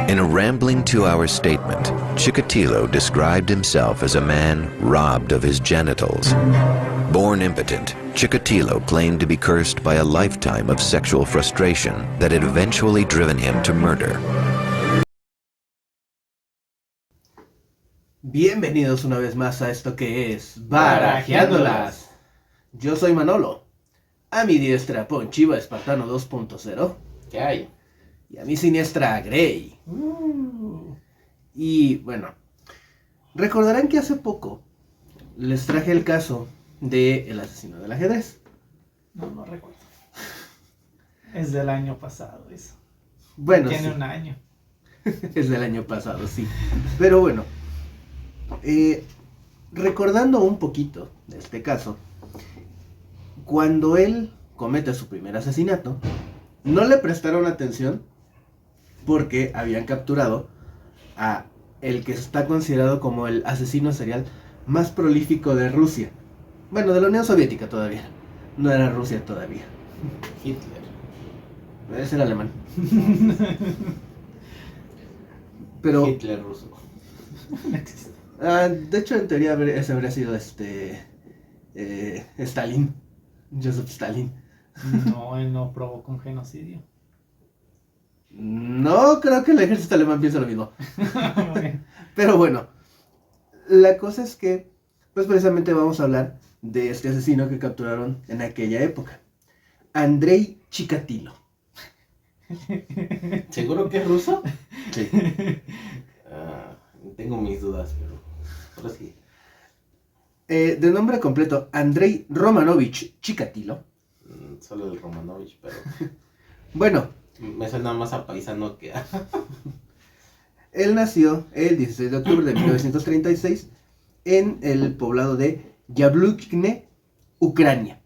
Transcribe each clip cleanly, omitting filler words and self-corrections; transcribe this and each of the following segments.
In a rambling 2-hour statement, Chikatilo described himself as a man robbed of his genitals. Born impotent, Chikatilo claimed to be cursed by a lifetime of sexual frustration that had eventually driven him to murder. Bienvenidos una vez más a esto que es Barajeándolas. Yo soy Manolo. A mi diestra Ponchiva Espartano 2.0. ¿Qué hay? Y a mi siniestra Grey. Y bueno, recordarán que hace poco les traje el caso de El asesino del ajedrez. No recuerdo. Es del año pasado eso. Bueno, Tiene sí. un año. Es del año pasado, sí. Pero bueno, recordando un poquito de este caso, cuando él comete su primer asesinato, no le prestaron atención porque habían capturado a el que está considerado como el asesino serial más prolífico de Rusia. Bueno, de la Unión Soviética todavía. No era Rusia todavía. Hitler. Ese era alemán. Pero Hitler ruso. de hecho, en teoría ese habría sido Stalin. Joseph Stalin. No, él no provocó un genocidio. No creo que el ejército alemán piense lo mismo. Bueno, Pero bueno, la cosa es que, pues precisamente vamos a hablar de este asesino que capturaron en aquella época. Andrei Chikatilo. ¿Seguro que es ruso? Sí. Tengo mis dudas, pero sí. De nombre completo, Andrei Romanovich Chikatilo. Solo el Romanovich, pero Bueno, me suena más a paisano que a... él nació el 16 de octubre de 1936 en el poblado de Yablukne, Ucrania.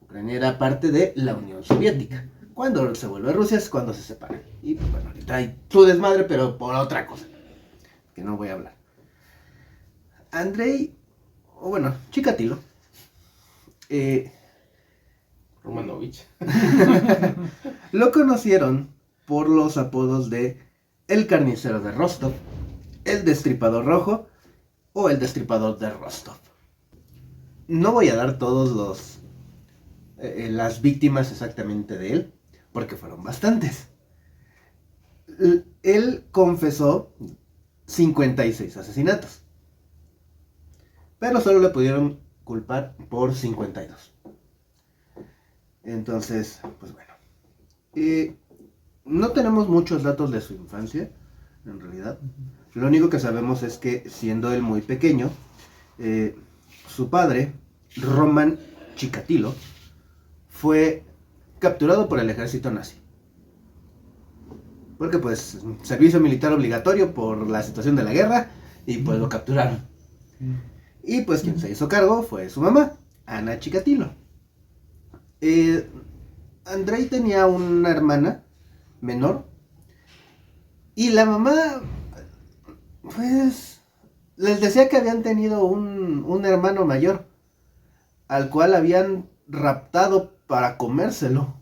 Ucrania era parte de la Unión Soviética. Cuando se vuelve Rusia es cuando se separan. Y pues bueno, ahorita hay su desmadre, pero por otra cosa, que no voy a hablar. Andrei, o bueno, Chikatilo, Romanovich. lo conocieron por los apodos de El Carnicero de Rostov, El Destripador Rojo o El Destripador de Rostov. No voy a dar todos las víctimas exactamente de él, porque fueron bastantes. Él confesó 56 asesinatos, pero solo le pudieron culpar por 52. Entonces, pues bueno. No tenemos muchos datos de su infancia, en realidad. Lo único que sabemos es que, siendo él muy pequeño, su padre, Roman Chikatilo, fue capturado por el ejército nazi. Porque pues, servicio militar obligatorio por la situación de la guerra, y pues lo capturaron. Y pues quien se hizo cargo fue su mamá, Ana Chikatilo. Andrei tenía una hermana menor, y la mamá, pues, les decía que habían tenido un hermano mayor, al cual habían raptado para comérselo.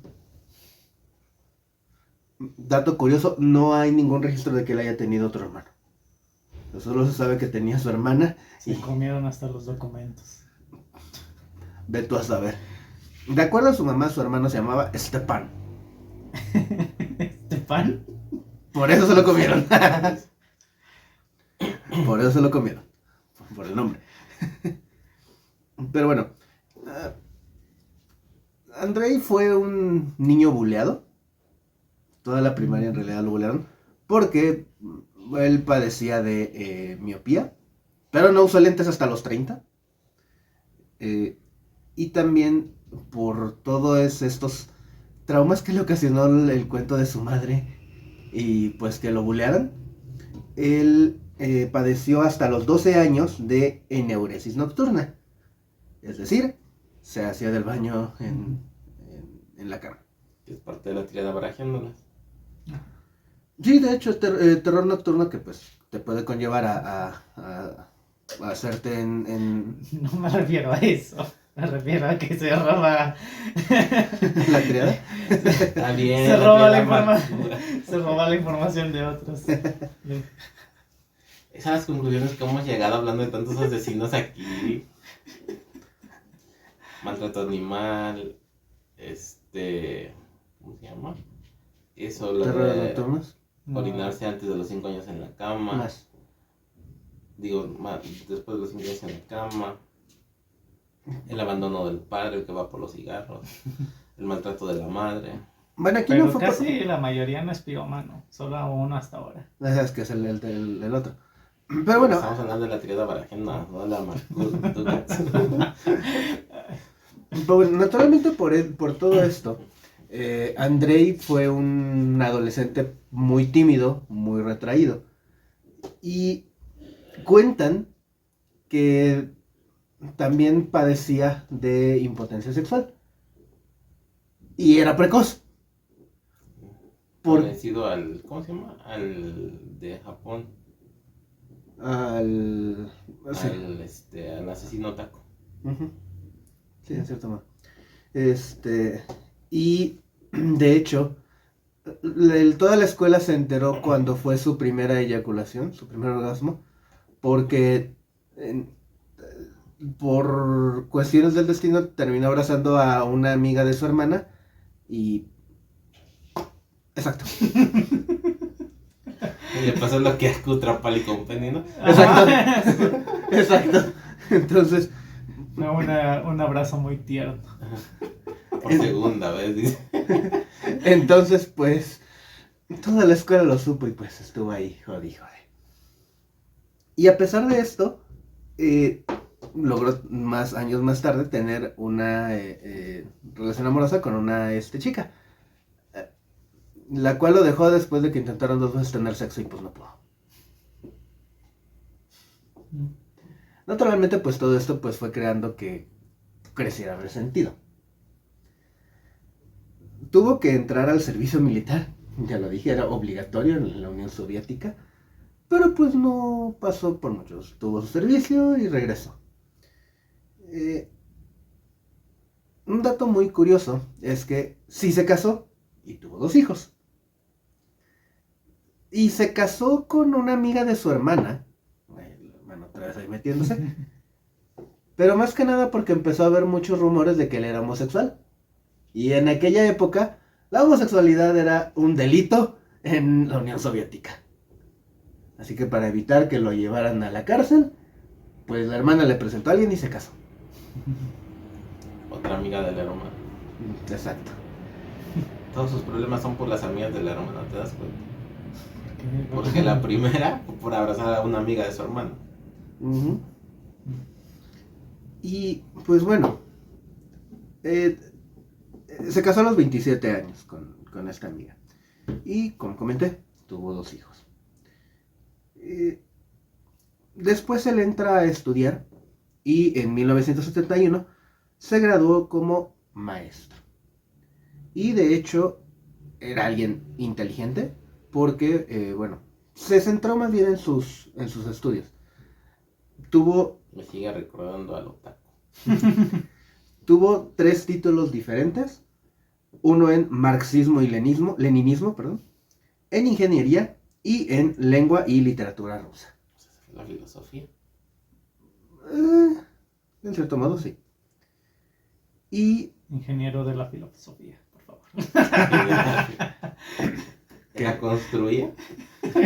Dato curioso, no hay ningún registro de que él haya tenido otro hermano. Solo se sabe que tenía su hermana. se comieron hasta los documentos. Ve tú a saber. De acuerdo a su mamá, su hermano se llamaba Stepan. ¿Stepan? Por eso se lo comieron. Por eso se lo comieron. Por el nombre. Pero bueno. Andrei fue un niño buleado. Toda la primaria en realidad lo bulearon. Porque él padecía de miopía. Pero no usó lentes hasta los 30. Y también por todos estos traumas que le ocasionó el cuento de su madre. Y pues que lo bulearan. Él padeció hasta los 12 años de eneuresis nocturna. Es decir, se hacía del baño en la cama. Es parte de la tirada Barajeándolas. Sí, de hecho, terror nocturno que pues te puede conllevar a hacerte en... No me refiero a eso. Me refiero a que se roba. La triada. Está bien. Se roba la triada información. madura. Se roba la información de otros. Esas son las conclusiones que hemos llegado hablando de tantos asesinos aquí. Maltrato animal. ¿Cómo se llama? Eso, lo Terror de nocturnos. orinarse antes de los 5 años en la cama. Más. Después de los 5 años en la cama. El abandono del padre, el que va por los cigarros. El maltrato de la madre. Bueno, aquí Pero no fue casi la mayoría no es pirómano. Solo a uno hasta ahora. Es que es el otro. Pero bueno, Estamos hablando de la triada barajiana, no de la Marcus. pues, naturalmente por todo esto, Andrei fue un adolescente muy tímido, muy retraído. Y cuentan que también padecía de impotencia sexual. Y era precoz. Parecido al, ¿cómo se llama? Al de Japón, Sí. al asesino Taco. Ujú. Sí, en cierto modo. Y de hecho, toda la escuela se enteró cuando fue su primera eyaculación, su primer orgasmo, porque por cuestiones del destino terminó abrazando a una amiga de su hermana y... Exacto. Y le pasó lo que a Kutrapali con Penny, ¿no? Exacto. Exacto. Entonces, Fue un abrazo muy tierno. Por segunda vez, dice. entonces pues, toda la escuela lo supo y pues estuvo ahí, jode. Y a pesar de esto, logró años más tarde tener una relación amorosa con una chica, la cual lo dejó después de que intentaron 2 veces tener sexo y pues no pudo. Naturalmente pues todo esto pues fue creando que creciera resentido. Tuvo que entrar al servicio militar, ya lo dije, era obligatorio en la Unión Soviética, pero pues no pasó por muchos. Tuvo su servicio y regresó. Un dato muy curioso es que sí se casó y tuvo 2 hijos. Y se casó con una amiga de su hermana. El hermano otra vez ahí metiéndose. Pero más que nada porque empezó a haber muchos rumores de que él era homosexual. Y en aquella época, la homosexualidad era un delito en la Unión Soviética. Así que para evitar que lo llevaran a la cárcel, pues la hermana le presentó a alguien y se casó. Otra amiga del hermano. Exacto. Todos sus problemas son por las amigas del hermano, ¿te das cuenta? Porque la primera fue por abrazar a una amiga de su hermano. Uh-huh. Y pues bueno, se casó a los 27 años con esta amiga. Y como comenté, tuvo 2 hijos. Después él entra a estudiar y en 1971 se graduó como maestro. Y de hecho era alguien inteligente porque, se centró más bien en sus estudios. Me sigue recordando al otaku. Tuvo 3 títulos diferentes. Uno en marxismo y leninismo, en ingeniería y en lengua y literatura rusa. La filosofía. En cierto modo, sí. Y... Ingeniero de la filosofía, por favor. ¿Que la construía?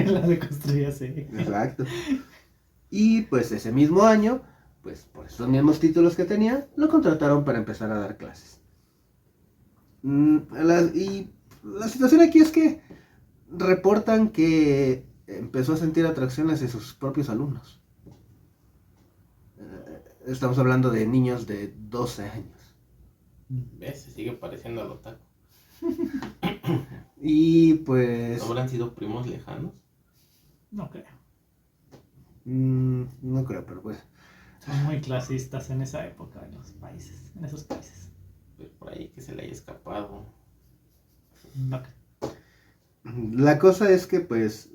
La deconstruía, sí. Exacto. Y pues ese mismo año, pues por esos mismos títulos que tenía, lo contrataron para empezar a dar clases. Y la situación aquí es que reportan que empezó a sentir atracción hacia sus propios alumnos. Estamos hablando de niños de 12 años. ¿Ves? Se sigue pareciendo al otaku. Y pues... ¿No habrán sido primos lejanos? No creo. no creo, pero pues... Son muy clasistas en esa época en esos países. Pues por ahí que se le haya escapado. No creo. La cosa es que pues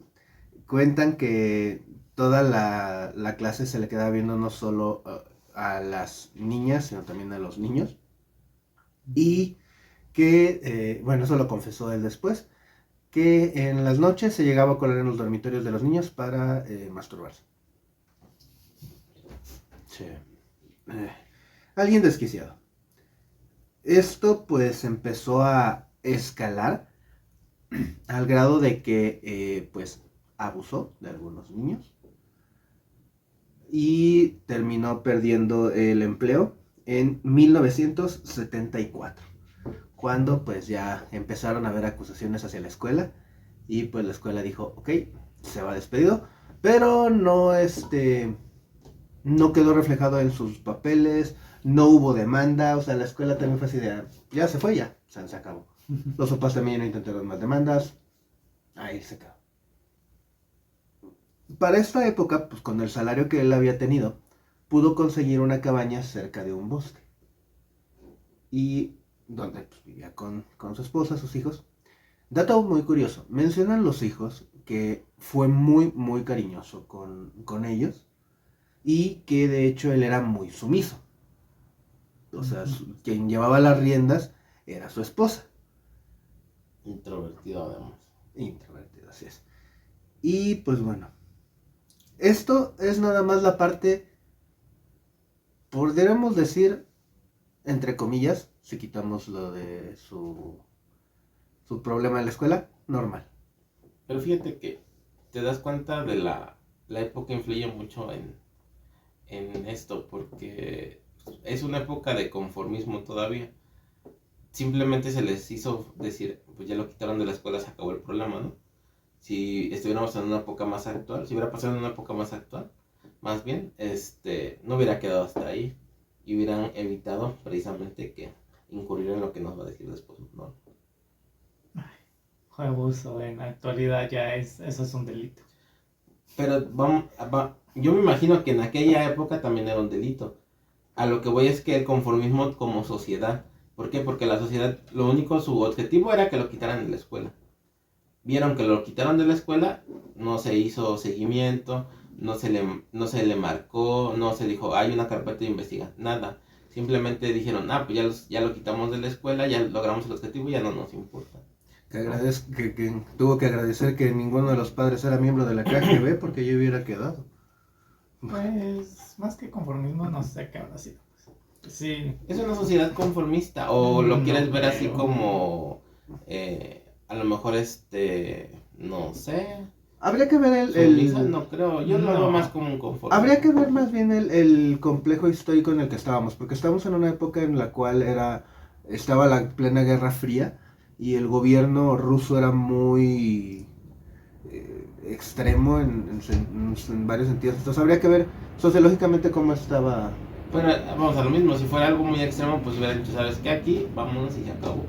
cuentan que toda la clase se le quedaba viendo no solo a las niñas, sino también a los niños. Y que, bueno, eso lo confesó él después, que en las noches se llegaba a colar en los dormitorios de los niños para masturbarse. Sí. Alguien desquiciado. Esto pues empezó a escalar al grado de que pues abusó de algunos niños y terminó perdiendo el empleo en 1974, cuando pues ya empezaron a haber acusaciones hacia la escuela y pues la escuela dijo, ok, se va despedido, pero no no quedó reflejado en sus papeles, no hubo demanda, o sea, la escuela también fue así de, ya se fue, ya, o sea, se acabó. Los papás también no intentaron más demandas, ahí se acabó. Para esta época, pues con el salario que él había tenido, pudo conseguir una cabaña cerca de un bosque. Y donde pues, vivía con su esposa, sus hijos. Dato muy curioso, mencionan los hijos que fue muy, muy cariñoso con ellos y que de hecho él era muy sumiso. O sea, quien llevaba las riendas era su esposa. Introvertido además. Introvertido, así es. Y pues bueno, esto es nada más la parte, podríamos decir, entre comillas, si quitamos lo de su problema en la escuela, normal. Pero fíjate que te das cuenta de la época influye mucho en esto, porque es una época de conformismo todavía. Simplemente se les hizo decir, pues ya lo quitaron de la escuela, se acabó el problema, ¿no? Si estuviéramos en una época más actual, si hubiera pasado en una época más actual, más bien, no hubiera quedado hasta ahí y hubieran evitado precisamente que incurrieran en lo que nos va a decir después, ¿no? Abuso en la actualidad ya eso es un delito. Pero yo me imagino que en aquella época también era un delito. A lo que voy es que el conformismo como sociedad. ¿Por qué? Porque la sociedad, su objetivo era que lo quitaran de la escuela. Vieron que lo quitaron de la escuela, no se hizo seguimiento, no se le marcó, no se dijo, hay una carpeta de investigación, nada. Simplemente dijeron, pues ya lo quitamos de la escuela, ya logramos el objetivo, ya no nos importa. Que tuvo que agradecer que ninguno de los padres era miembro de la KGB porque yo hubiera quedado. Pues, más que conformismo, no sé qué habrá sido. Sí. ¿Es una sociedad conformista? ¿O lo quieres ver así creo. como, a lo mejor no sé? Habría que ver Sumisa, no creo, yo lo No. veo más como un conformismo. Habría que ver más bien el complejo histórico en el que estábamos, porque estábamos en una época en la cual estaba la plena Guerra Fría y el gobierno ruso era muy extremo en varios sentidos. Entonces habría que ver sociológicamente cómo estaba. Bueno, vamos a lo mismo, si fuera algo muy extremo, pues hubiera dicho, ¿sabes qué? Aquí, vámonos y se acabó.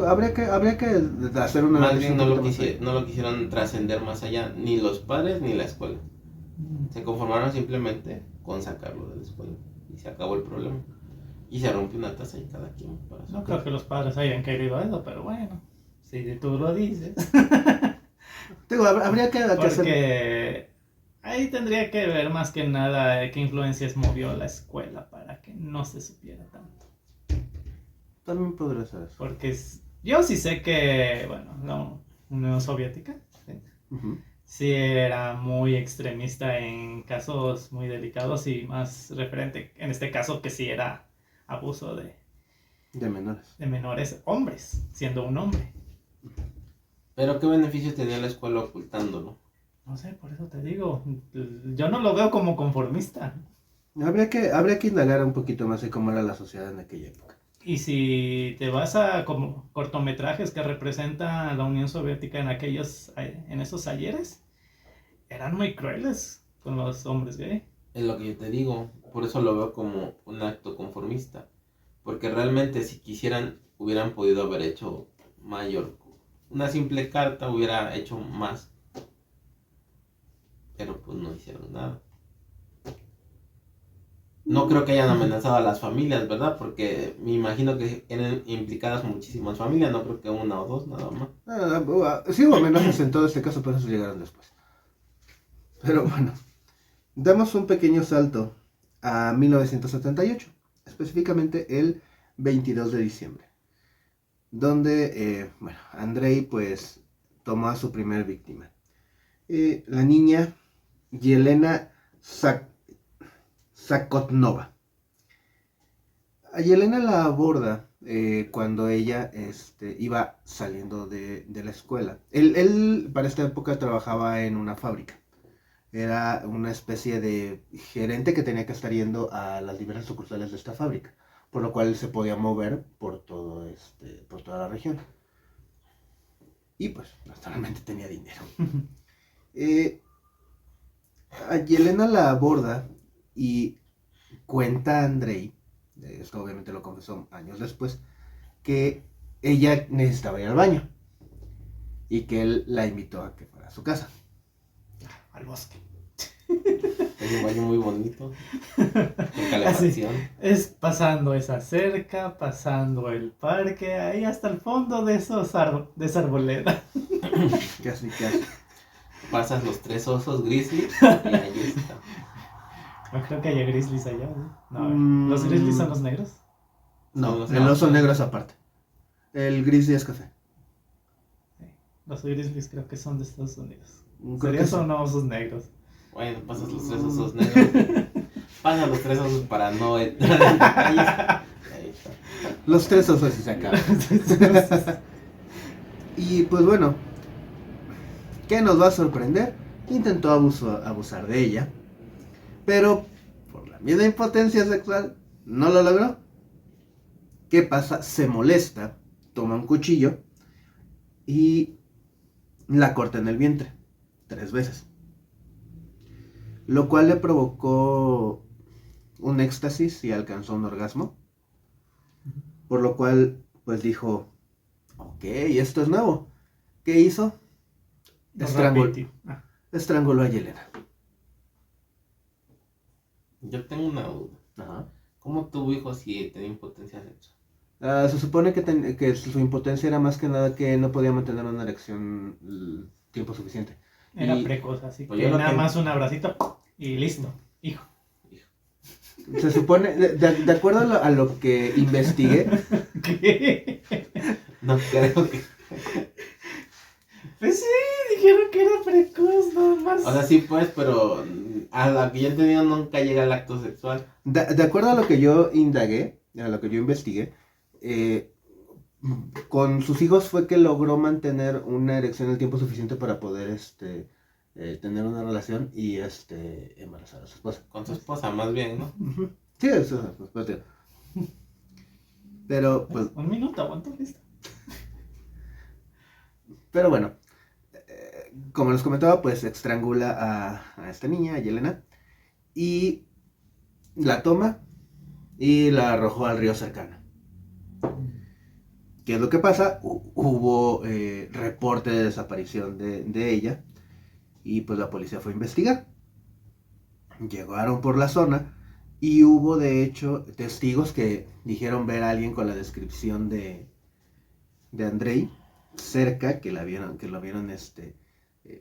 Habría que hacer una Más análisis bien un poquito más no lo quisieron trascender más allá, ni los padres ni la escuela. Se conformaron simplemente con sacarlo de la escuela y se acabó el problema. Y se rompió una taza y cada quien para su No casa. creo que los padres hayan querido eso, pero bueno, si tú lo dices. Habría que hacer. Porque ahí tendría que ver más que nada qué influencias movió la escuela para que no se supiera tanto. También podría ser eso. Porque yo sí sé que, bueno, la Unión Soviética ¿sí? Uh-huh. Sí era muy extremista en casos muy delicados y más referente, en este caso que sí era abuso de menores hombres, siendo un hombre. Pero ¿qué beneficios tenía la escuela ocultándolo? No sé, por eso te digo, yo no lo veo como conformista. Habría que indagar un poquito más de cómo era la sociedad en aquella época. Y si te vas a como cortometrajes que representan a la Unión Soviética en esos ayeres, eran muy crueles con los hombres gay. Es lo que yo te digo, por eso lo veo como un acto conformista. Porque realmente si quisieran, hubieran podido haber hecho mayor. Una simple carta hubiera hecho más. Pero pues no hicieron nada. No creo que hayan amenazado a las familias, ¿verdad? Porque me imagino que eran implicadas muchísimas familias, no creo que una o dos, nada más. Sí hubo amenazas en todo este caso, pero esos llegaron después. Pero bueno, damos un pequeño salto a 1978, específicamente el 22 de diciembre, donde, Andrei pues tomó a su primer víctima. La niña Yelena Zakotnova. A Yelena la aborda cuando ella iba saliendo de la escuela. Él para esta época trabajaba en una fábrica. Era una especie de gerente que tenía que estar yendo a las diversas sucursales de esta fábrica, por lo cual se podía mover por por toda la región. Y pues, naturalmente tenía dinero. A Yelena la aborda y cuenta a Andrei, esto obviamente lo confesó años después, que ella necesitaba ir al baño y que él la invitó a que fuera a su casa. Al bosque. Es un baño muy bonito. Con calefacción. Es pasando esa cerca, pasando el parque, ahí hasta el fondo de de esa arboleda. Casi. Pasas los 3 osos grizzly y ahí está. No creo que haya grizzlies allá, ¿no? No, ¿los grizzlies son los negros? No, Son el los oso negro es aparte. El grizzly es café. Sí. Los grizzlies creo que son de Estados Unidos. Creo ¿Serían que sí. o no osos negros? Bueno, pasas los 3 osos negros. Pasas los 3 osos para no entrar. Ahí está. Los 3 osos sí se acaban. Y pues bueno, ¿qué nos va a sorprender? Intentó abusar de ella, pero por la misma impotencia sexual no lo logró. ¿Qué pasa? Se molesta, toma un cuchillo y la corta en el vientre 3 veces, lo cual le provocó un éxtasis y alcanzó un orgasmo, por lo cual pues dijo, ok, esto es nuevo. ¿Qué hizo? Estranguló a Yelena. Yo tengo una duda. Ajá. ¿Cómo tuvo hijos si tenía impotencia sexual? Se supone que su impotencia era más que nada que no podía mantener una erección tiempo suficiente. Era Y- precoz, así Pues que yo lo nada que- más un abracito y listo. Hijo. Se supone, de acuerdo a lo que investigué, ¿Qué? No creo que. Pues sí, dijeron que era precoz, nada más. O sea, sí, pues, pero a la que yo he tenido nunca llega al acto sexual. de acuerdo a lo que yo indagué, a lo que yo investigué, con sus hijos fue que logró mantener una erección el tiempo suficiente para poder tener una relación y embarazar a su esposa. Con su esposa, más bien, ¿no? Ujú. Sí, eso pues, tío. Pero pues, Un minuto, aguanto, listo. pero bueno, como les comentaba, pues estrangula a esta niña, a Yelena, y la toma y la arrojó al río cercano. ¿Qué es lo que pasa? Hubo reporte de desaparición de ella y pues la policía fue a investigar. Llegaron por la zona y hubo de hecho testigos que dijeron ver a alguien con la descripción de Andrei cerca, que lo vieron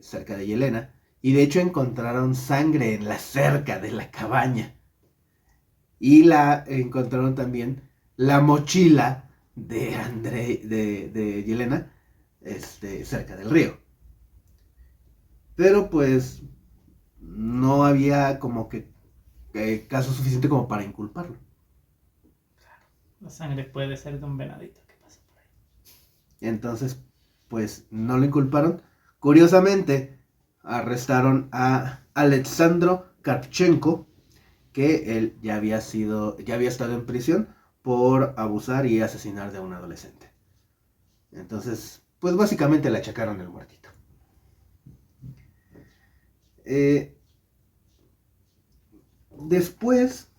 cerca de Yelena, y de hecho encontraron sangre en la cerca de la cabaña y encontraron también la mochila de Andrei, de Yelena, cerca del río. Pero pues no había como que caso suficiente como para inculparlo. La sangre puede ser de un venadito que pasa por ahí. Entonces, pues no lo inculparon. Curiosamente, arrestaron a Alexandro Karpchenko, que él ya había estado en prisión por abusar y asesinar de un adolescente. Entonces, pues básicamente le achacaron el muertito. Después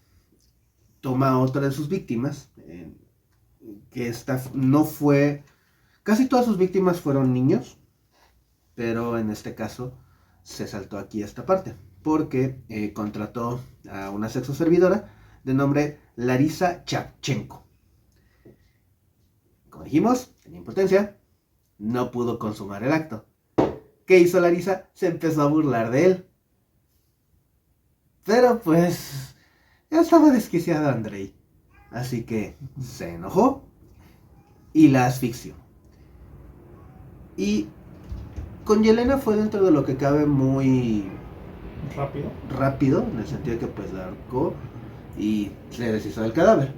toma otra de sus víctimas, que esta no fue... Casi todas sus víctimas fueron niños, pero en este caso se saltó aquí esta parte, porque contrató a una sexoservidora de nombre Larisa Chavchenko. Como dijimos, tenía impotencia, no pudo consumar el acto. ¿Qué hizo Larisa? Se empezó a burlar de él. Pero pues estaba desquiciado Andrei. Así que se enojó y la asfixió. Y con Yelena fue dentro de lo que cabe muy rápido, en el sentido de que pues la ahorcó y se deshizo del cadáver.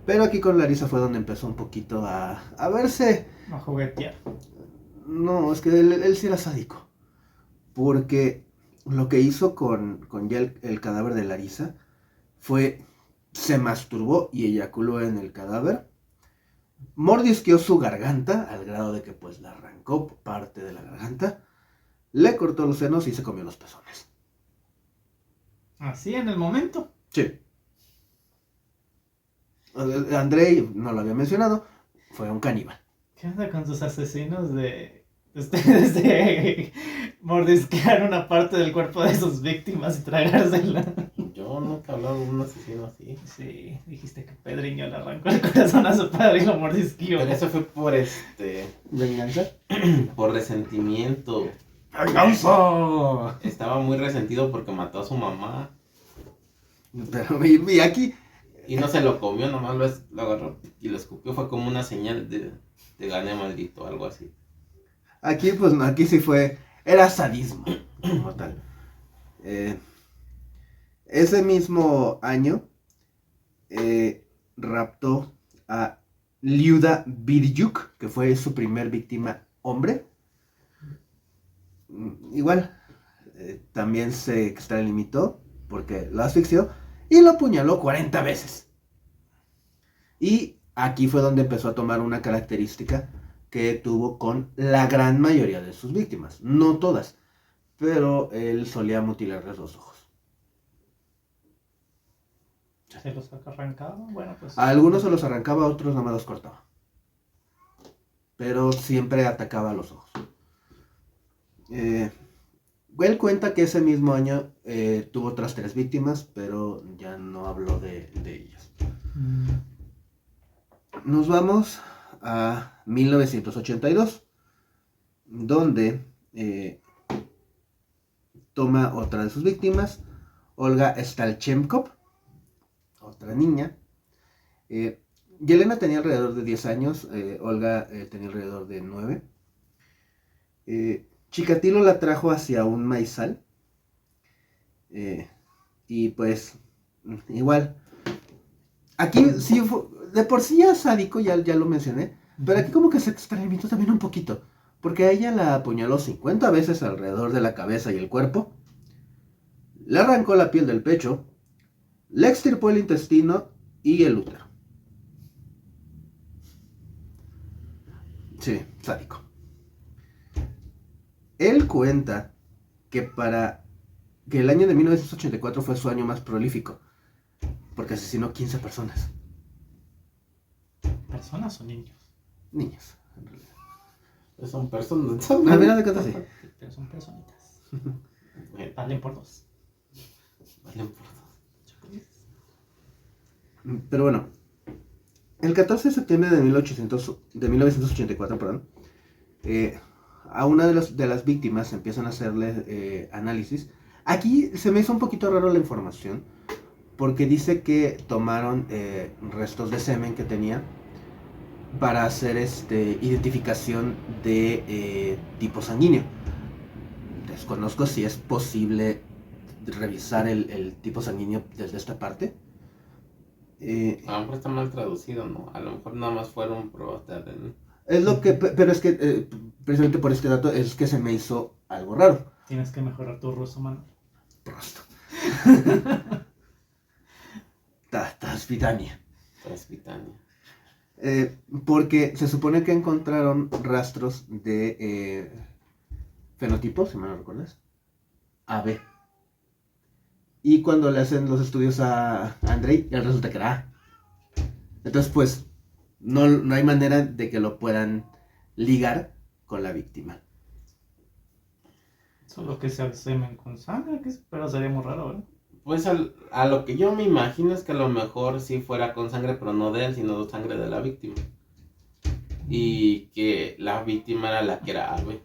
Pero aquí con Larisa fue donde empezó un poquito a verse. A juguetear. No, es que él sí era sádico. Porque lo que hizo con ya el cadáver de Larisa fue, se masturbó y eyaculó en el cadáver. Mordisqueó su garganta al grado de que pues le arrancó parte de la garganta. Le cortó los senos y se comió los pezones. Así en el momento. Sí. Andrei, no lo había mencionado, fue un caníbal. ¿Qué onda con sus asesinos desde mordisquear una parte del cuerpo de sus víctimas y tragársela? Yo nunca he hablado de un asesino así. Sí, dijiste que Pedriño le arrancó el corazón a su padre y lo mordisqueó. Pero eso fue por ¿Venganza? por resentimiento. ¡Venganza! Estaba muy resentido porque mató a su mamá. Pero y aquí... Y no se lo comió, nomás lo agarró y lo escupió. Fue como una señal de gané maldito, algo así. Aquí pues no, aquí sí fue... Era sadismo, como tal. Ese mismo año raptó a Liuda Birjuk, que fue su primer víctima hombre. Igual, también se extralimitó porque lo asfixió y lo apuñaló 40 veces. Y aquí fue donde empezó a tomar una característica que tuvo con la gran mayoría de sus víctimas. No todas, pero él solía mutilarles los ojos. ¿Se los arrancaba? Bueno, pues... A algunos se los arrancaba, a otros nada más los cortaba. Pero siempre atacaba a los ojos. Él cuenta que ese mismo año tuvo otras 3 víctimas, pero ya no habló de ellas. Nos vamos a 1982, donde toma otra de sus víctimas, Olga Stalchenkov, otra niña. Yelena tenía alrededor de 10 años, Olga tenía alrededor de 9. Chikatilo la trajo hacia un maizal. Y pues, igual. Aquí sí, de por sí ya sádico, ya lo mencioné. Pero aquí como que se extralimitó también un poquito. Porque a ella la apuñaló 50 veces alrededor de la cabeza y el cuerpo. Le arrancó la piel del pecho. Le extirpó el intestino y el útero. Sí, sádico. Él cuenta que que el año de 1984 fue su año más prolífico, porque asesinó 15 personas. ¿Personas o niños? Niños, en realidad. Son personas. A ver, de cuenta sí. Pero son personitas. Valen por 2. Valen por 2. Pero bueno, el 14 de septiembre de 1984, perdón, a una de las víctimas empiezan a hacerle análisis. Aquí se me hizo un poquito raro la información, porque dice que tomaron restos de semen que tenía para hacer identificación de tipo sanguíneo. Desconozco si es posible revisar el tipo sanguíneo desde esta parte. A lo mejor está mal traducido, ¿no? A lo mejor nada más fueron pruebas de ADN. Es lo que, pero es que precisamente por este dato es que se me hizo algo raro. Tienes que mejorar tu ruso, mano. Prosto. Taspitania. Porque se supone que encontraron rastros de fenotipo, si me lo recuerdas, AB. Y cuando le hacen los estudios a Andrei, ya resulta que era A. Entonces, pues, no hay manera de que lo puedan ligar con la víctima. Solo que sea semen con sangre, pero sería muy raro, ¿verdad? Pues a lo que yo me imagino es que a lo mejor sí fuera con sangre, pero no de él, sino de sangre de la víctima. Y que la víctima era la que era ave.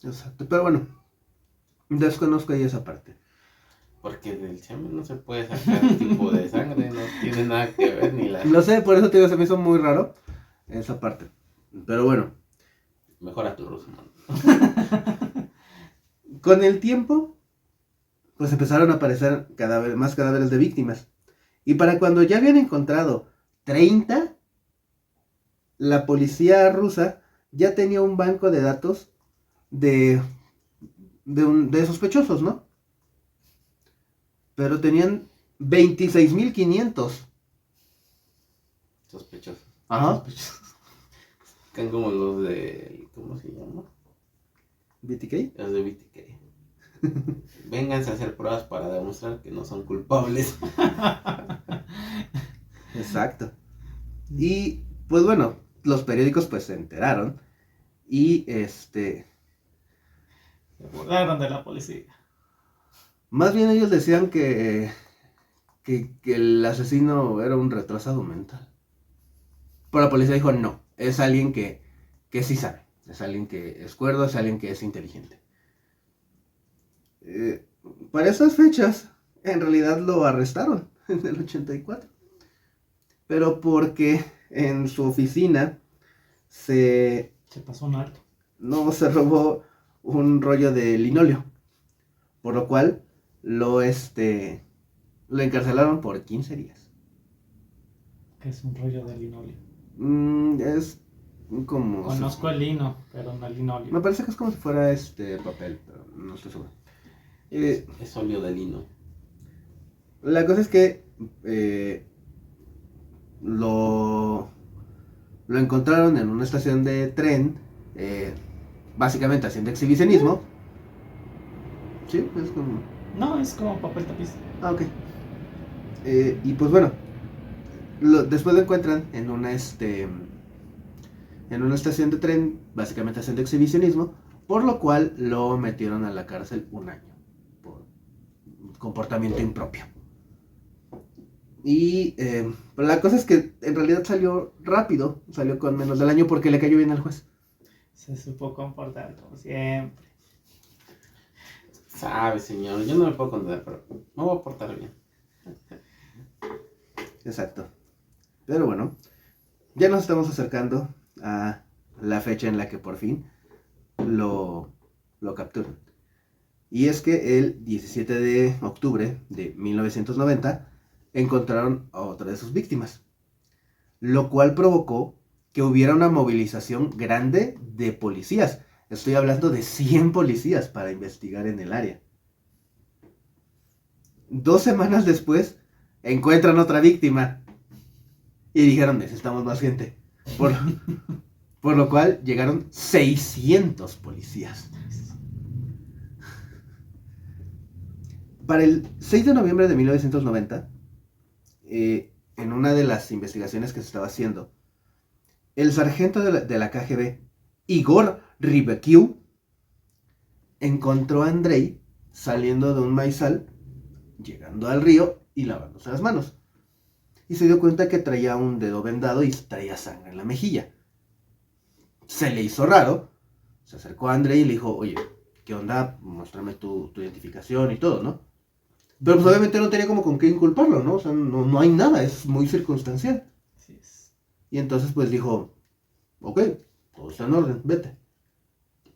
Exacto, pero bueno, desconozco ahí esa parte. Porque del semen no se puede sacar tipo de sangre, no tiene nada que ver ni la... Lo sé, por eso te digo, se me hizo muy raro esa parte. Pero bueno, Mejora tu ruso, man. con el tiempo, pues empezaron a aparecer más cadáveres de víctimas. Y para cuando ya habían encontrado 30, la policía rusa ya tenía un banco de datos de sospechosos, ¿no? Pero tenían 26,500. Sospechosos. Ajá. Están como los de... ¿Cómo se llama? ¿BTK? Los de BTK. Vénganse a hacer pruebas para demostrar que no son culpables. Exacto. Y pues bueno, los periódicos pues se enteraron y Se burlaron de la policía. más bien ellos decían que el asesino era un retrasado mental. Pero la policía dijo no, es alguien que sí sabe, es alguien que es cuerdo, es alguien que es inteligente. Para esas fechas, en realidad lo arrestaron en el 84. Pero porque en su oficina se pasó un alto. se robó un rollo de linóleo. Por lo cual lo encarcelaron por 15 días. ¿Qué es un rollo de linóleo? Es como... Conozco el lino, pero no el linóleo. Me parece que es como si fuera papel, pero no estoy seguro. Es óleo de lino. La cosa es que lo encontraron en una estación de tren, básicamente haciendo exhibicionismo. Sí, es como... No, es como papel tapiz. Ah, ok. Y pues bueno, después lo encuentran en una estación de tren, básicamente haciendo exhibicionismo, por lo cual lo metieron a la cárcel 1 año por comportamiento impropio. Y pero la cosa es que en realidad salió rápido, salió con menos del año porque le cayó bien al juez. Se supo comportar como siempre. Sabe, señor, yo no me puedo condenar, pero me voy a portar bien. Exacto. Pero bueno, ya nos estamos acercando a la fecha en la que por fin lo capturan. Y es que el 17 de octubre de 1990 encontraron a otra de sus víctimas, lo cual provocó que hubiera una movilización grande de policías. Estoy hablando de 100 policías para investigar en el área. 2 semanas después, encuentran otra víctima. Y dijeron, necesitamos más gente. Por lo cual, llegaron 600 policías. Para el 6 de noviembre de 1990, en una de las investigaciones que se estaba haciendo, el sargento de la KGB, Igor Ribekiu, encontró a Andrei saliendo de un maizal, llegando al río y lavándose las manos. Y se dio cuenta que traía un dedo vendado y traía sangre en la mejilla. Se le hizo raro, se acercó a Andrei y le dijo, oye, ¿qué onda? Muéstrame tu identificación y todo, ¿no? Pero pues obviamente no tenía como con qué inculparlo, ¿no? O sea, no hay nada, es muy circunstancial. Así es. Y entonces pues dijo, ok, todo está en orden, vete.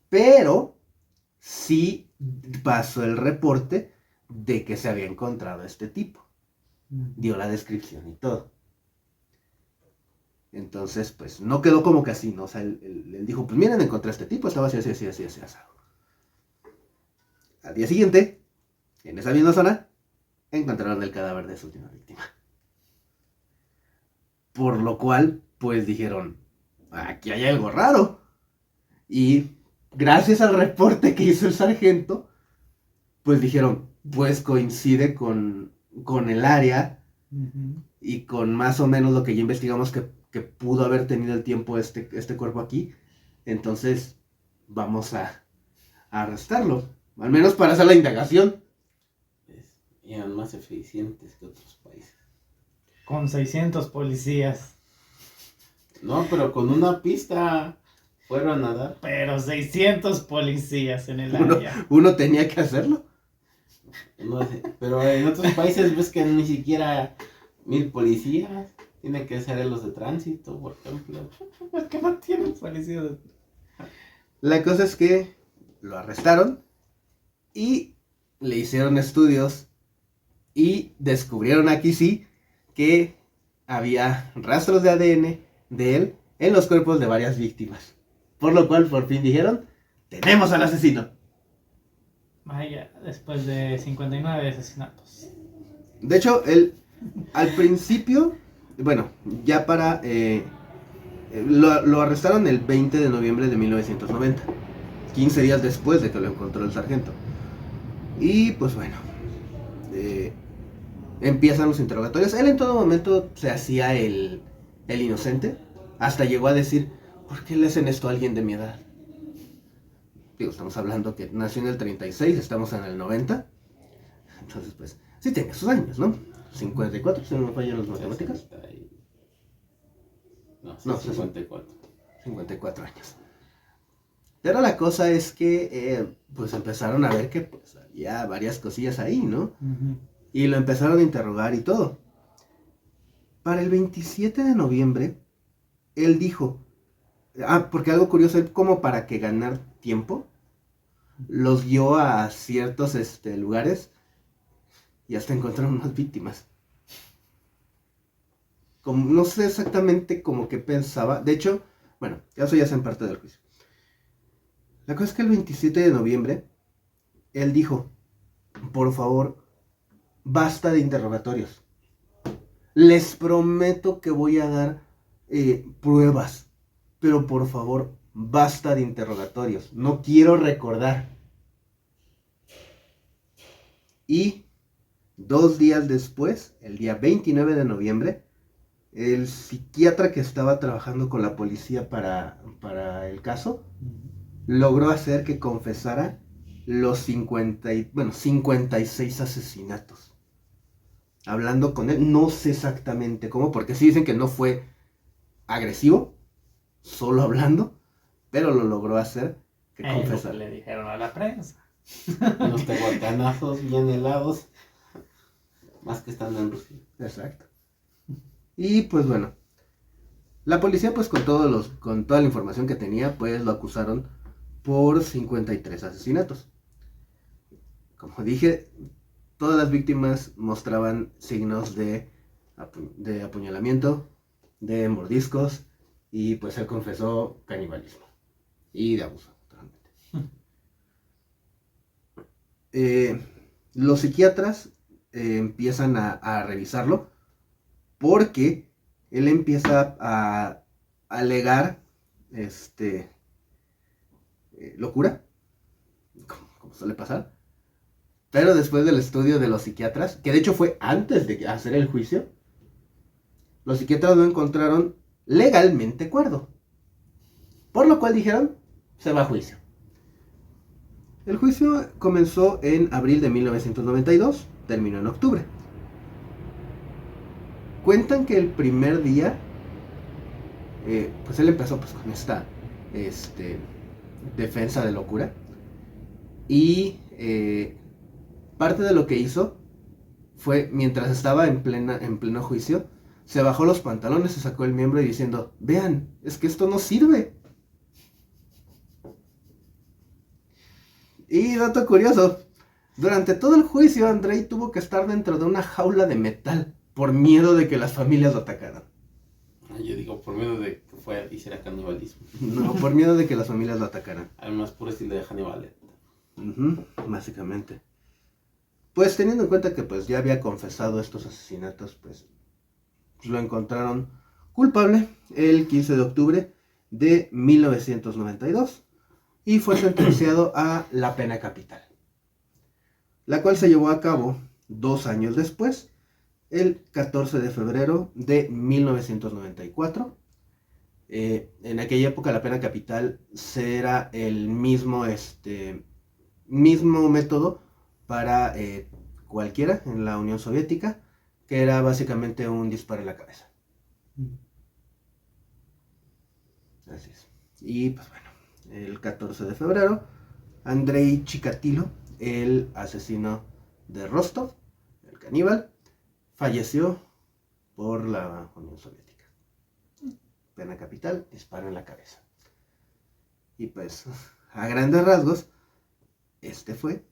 Pero sí pasó el reporte de que se había encontrado a este tipo. Dio la descripción y todo. Entonces, pues, no quedó como que así, ¿no? O sea, él dijo, pues miren, encontré a este tipo, estaba así. Al día siguiente, en esa misma zona, encontraron el cadáver de su última víctima. Por lo cual, pues dijeron, aquí hay algo raro. Y gracias al reporte que hizo el sargento, pues dijeron, pues coincide con el área y con más o menos lo que ya investigamos que pudo haber tenido el tiempo este cuerpo aquí. Entonces vamos a arrestarlo, al menos para hacer la indagación. Y eran más eficientes que otros países. Con 600 policías. No, pero con una pista fueron a dar. Pero 600 policías en el área. Uno tenía que hacerlo. No sé, pero en otros países ves que ni siquiera 1000 policías. Tiene que ser en los de tránsito, por ejemplo. ¿Por qué no tienen policías? La cosa es que lo arrestaron y le hicieron estudios y descubrieron aquí sí que había rastros de ADN de él en los cuerpos de varias víctimas. Por lo cual por fin dijeron, tenemos al asesino. Vaya, después de 59 asesinatos. De hecho, él al principio, bueno, ya lo arrestaron el 20 de noviembre de 1990, 15 días después de que lo encontró el sargento. Y pues bueno, empiezan los interrogatorios. Él en todo momento se hacía el inocente, hasta llegó a decir, ¿por qué le hacen esto a alguien de mi edad? Digo, estamos hablando que nació en el 36, estamos en el 90. Entonces, pues, sí tiene sus años, ¿no? 54, si no me fallan las matemáticas. No, 54. 54 años. Pero la cosa es que, pues, empezaron a ver que pues, había varias cosillas ahí, ¿no? Y lo empezaron a interrogar y todo. Para el 27 de noviembre, él dijo, porque algo curioso, él como para que ganar tiempo, los guió a ciertos lugares y hasta encontraron unas víctimas. Como, no sé exactamente como que pensaba. De hecho, bueno, eso ya es en parte del juicio. La cosa es que el 27 de noviembre, él dijo, por favor, basta de interrogatorios. Les prometo que voy a dar pruebas, pero por favor, basta de interrogatorios. No quiero recordar. Y 2 días después, el día 29 de noviembre, el psiquiatra que estaba trabajando con la policía para el caso, logró hacer que confesara los 56 asesinatos. Hablando con él, no sé exactamente cómo, porque sí dicen que no fue agresivo, solo hablando, pero lo logró hacer que confesara. Le dijeron a la prensa. Unos tehuacanazos bien helados. Más que estando en Rusia. Exacto. Y pues bueno, la policía pues con toda la información que tenía, pues lo acusaron por 53 asesinatos. Como dije, todas las víctimas mostraban signos de apuñalamiento, de mordiscos, y pues él confesó canibalismo y de abuso. Los psiquiatras empiezan a revisarlo porque él empieza a alegar locura, como suele pasar. Pero después del estudio de los psiquiatras, que de hecho fue antes de hacer el juicio, los psiquiatras lo encontraron legalmente cuerdo. Por lo cual dijeron, se va a juicio. El juicio comenzó en abril de 1992, terminó en octubre. Cuentan que el primer día, pues él empezó pues con esta defensa de locura. Y parte de lo que hizo fue, mientras estaba en pleno juicio, se bajó los pantalones, se sacó el miembro y diciendo, vean, es que esto no sirve. Y dato curioso, durante todo el juicio Andrei tuvo que estar dentro de una jaula de metal por miedo de que las familias lo atacaran. Yo digo, por miedo de que hiciera canibalismo. No, por miedo de que las familias lo atacaran. Al más puro estilo de Hannibal. Básicamente. Pues teniendo en cuenta que pues ya había confesado estos asesinatos, pues lo encontraron culpable el 15 de octubre de 1992 y fue sentenciado a la pena capital, la cual se llevó a cabo 2 años después, el 14 de febrero de 1994. En aquella época la pena capital era el mismo método para cualquiera en la Unión Soviética, que era básicamente un disparo en la cabeza. Así es. Y pues bueno, el 14 de febrero, Andrei Chikatilo, el asesino de Rostov, el caníbal, falleció por la Unión Soviética. Pena capital, disparo en la cabeza. Y pues, a grandes rasgos, este fue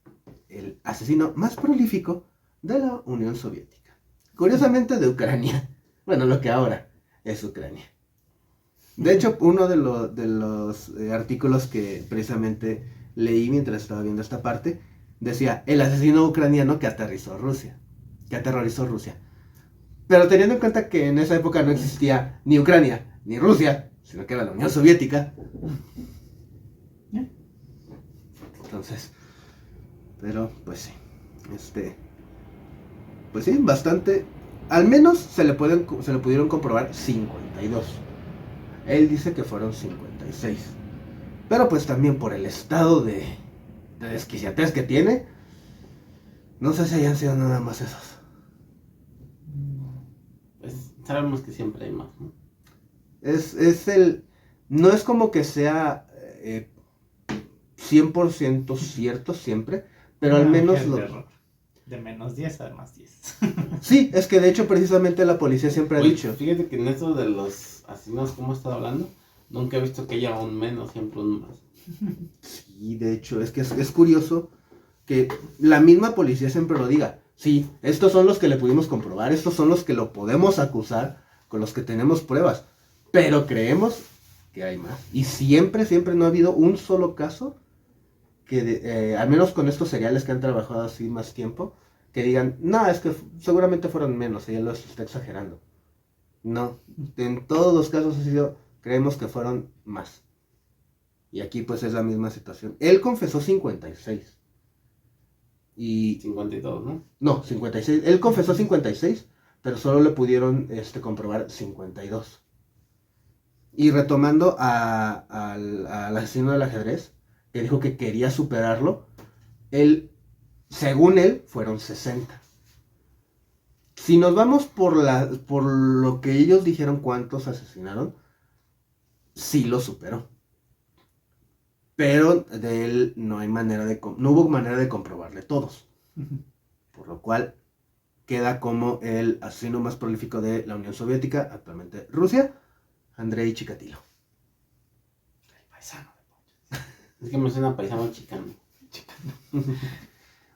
el asesino más prolífico de la Unión Soviética. Curiosamente de Ucrania. Bueno, lo que ahora es Ucrania. De hecho, uno de los artículos que precisamente leí mientras estaba viendo esta parte, decía, el asesino ucraniano que aterrorizó Rusia. Pero teniendo en cuenta que en esa época no existía ni Ucrania, ni Rusia, sino que era la Unión Soviética. Entonces, pero pues sí, pues sí, bastante, al menos se le pudieron comprobar 52. Él dice que fueron 56. Pero pues también por el estado de desquiciatez que tiene, no sé si hayan sido nada más esos. Pues sabemos que siempre hay más, ¿no? No es como que sea 100% cierto siempre, pero al menos de menos 10 a más 10. Sí, es que de hecho precisamente la policía siempre ha dicho. Fíjate que en eso de los asesinos, como he estado hablando, nunca he visto que haya un menos, siempre un más. Sí, de hecho, es que es curioso que la misma policía siempre lo diga. Sí, estos son los que le pudimos comprobar, estos son los que lo podemos acusar, con los que tenemos pruebas, pero creemos que hay más. Y siempre no ha habido un solo caso que, al menos con estos seriales que han trabajado así más tiempo, que digan, no, es que seguramente fueron menos, ella lo está exagerando. No, en todos los casos ha sido, creemos que fueron más. Y aquí pues es la misma situación. Él confesó 56. Y 52, ¿no? No, 56. Él confesó 56, pero solo le pudieron comprobar 52. Y retomando al asesino del ajedrez, que dijo que quería superarlo, según él, fueron 60. Si nos vamos por lo que ellos dijeron cuántos asesinaron, sí lo superó. Pero de él no hubo manera de comprobarle todos. Por lo cual queda como el asesino más prolífico de la Unión Soviética, actualmente Rusia, Andrei Chikatilo. El paisano de Poncho. Es que me suena paisano chicano.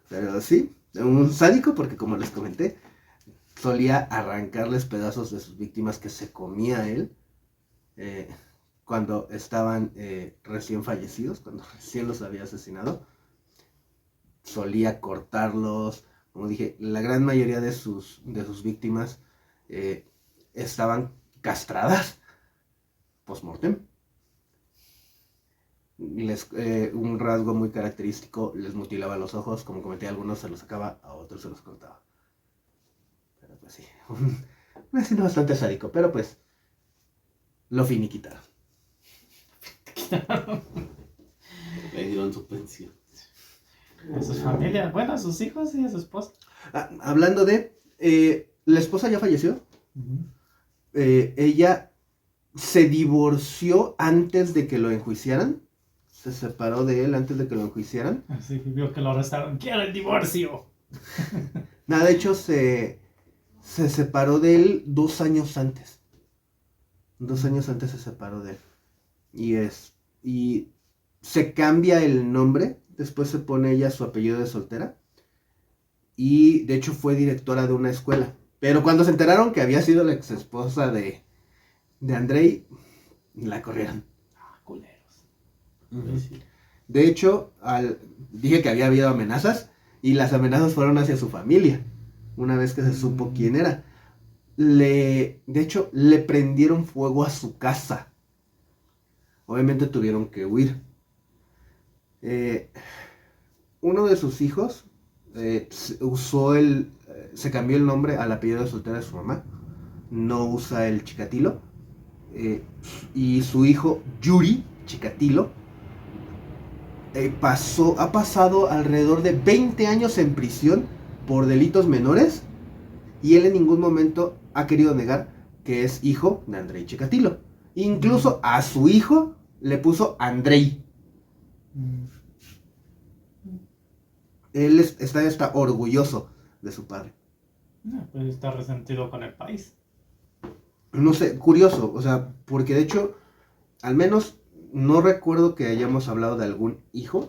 Pero sí, un sádico porque como les comenté, solía arrancarles pedazos de sus víctimas que se comía él cuando estaban recién fallecidos, cuando recién los había asesinado. Solía cortarlos, como dije, la gran mayoría de sus víctimas estaban castradas post-mortem. Un rasgo muy característico, les mutilaba los ojos, como comenté, a algunos se los sacaba, a otros se los cortaba. Pero pues sí, un asesino bastante sádico, pero pues lo finiquitaron. Le dieron su pensión. A sus familias, bueno, a sus hijos y a su esposa. Hablando de, la esposa ya falleció. Ella se divorció antes de que lo enjuiciaran. Se separó de él antes de que lo enjuiciaran. Así vio que lo arrestaron. ¡Quiero el divorcio! Nada, de hecho se separó de él 2 años antes. 2 años antes se separó de él. Y se cambia el nombre. Después se pone ella su apellido de soltera. Y de hecho fue directora de una escuela. Pero cuando se enteraron que había sido la ex esposa de Andrei, la corrieron. Culeros. De hecho, dije que había habido amenazas. Y las amenazas fueron hacia su familia. Una vez que se supo quién era. De hecho, le prendieron fuego a su casa. Obviamente tuvieron que huir. Uno de sus hijos se cambió el nombre al apellido de soltera de su mamá. No usa el Chikatilo. Y su hijo Yuri Chikatilo ha pasado alrededor de 20 años en prisión por delitos menores. Y él en ningún momento ha querido negar que es hijo de Andrei Chikatilo. Incluso a su hijo le puso Andrei. Él está orgulloso de su padre. Pues está resentido con el país. No sé, curioso, o sea, porque de hecho, al menos no recuerdo que hayamos hablado de algún hijo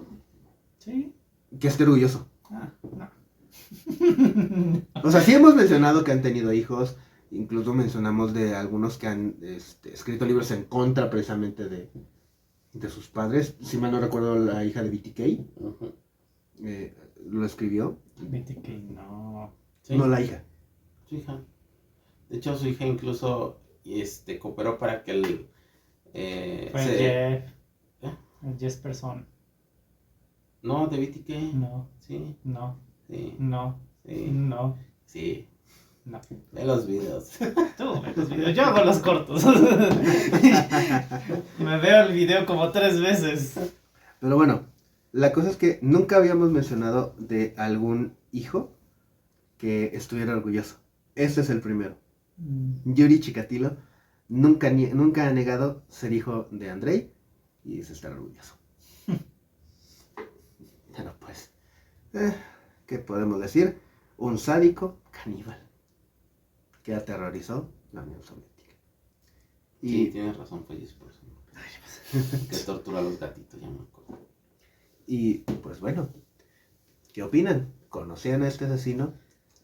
Sí. que esté orgulloso. No. O sea, sí hemos mencionado que han tenido hijos, incluso mencionamos de algunos que han escrito libros en contra precisamente de sus padres. Si mal no recuerdo, la hija de BTK Ujú. lo escribió. BTK, no. Sí, No, la hija. su hija. De hecho, su hija incluso cooperó para que el... Fue ¿Eh? el Jesperson. No, de BTK. No, Sí, no, sí, no, sí, no, sí. no. Ve los videos. Tú ves los videos, yo hago los cortos. Me veo el video como 3 veces. Pero bueno, la cosa es que nunca habíamos mencionado de algún hijo que estuviera orgulloso. Este es el primero. Yuri Chikatilo nunca ha negado ser hijo de Andrei y dice estar orgulloso. Bueno, pues, ¿qué podemos decir? Un sádico caníbal que aterrorizó la Unión Soviética. Sí, Y, tienes razón, fue Jesperson. Que tortura a los gatitos, ya me acuerdo. y pues bueno, ¿qué opinan? ¿Conocían a este asesino?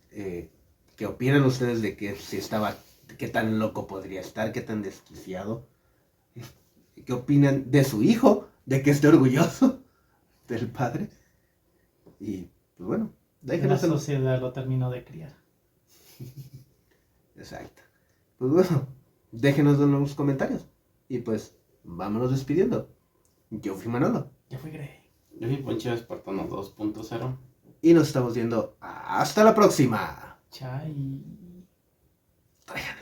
¿Qué opinan ustedes de que si estaba, qué tan loco podría estar, qué tan desquiciado? ¿Qué opinan de su hijo? ¿De que esté orgulloso del padre? Y pues bueno, La déjenos en los... sociedad lo terminó de criar. Exacto. Pues bueno, déjenos en los comentarios. Y pues, vámonos despidiendo. Yo fui Manolo. Ya fui Grey. Yo soy Poncho Espartano 2.0. Y nos estamos viendo hasta la próxima. Chai. Traigan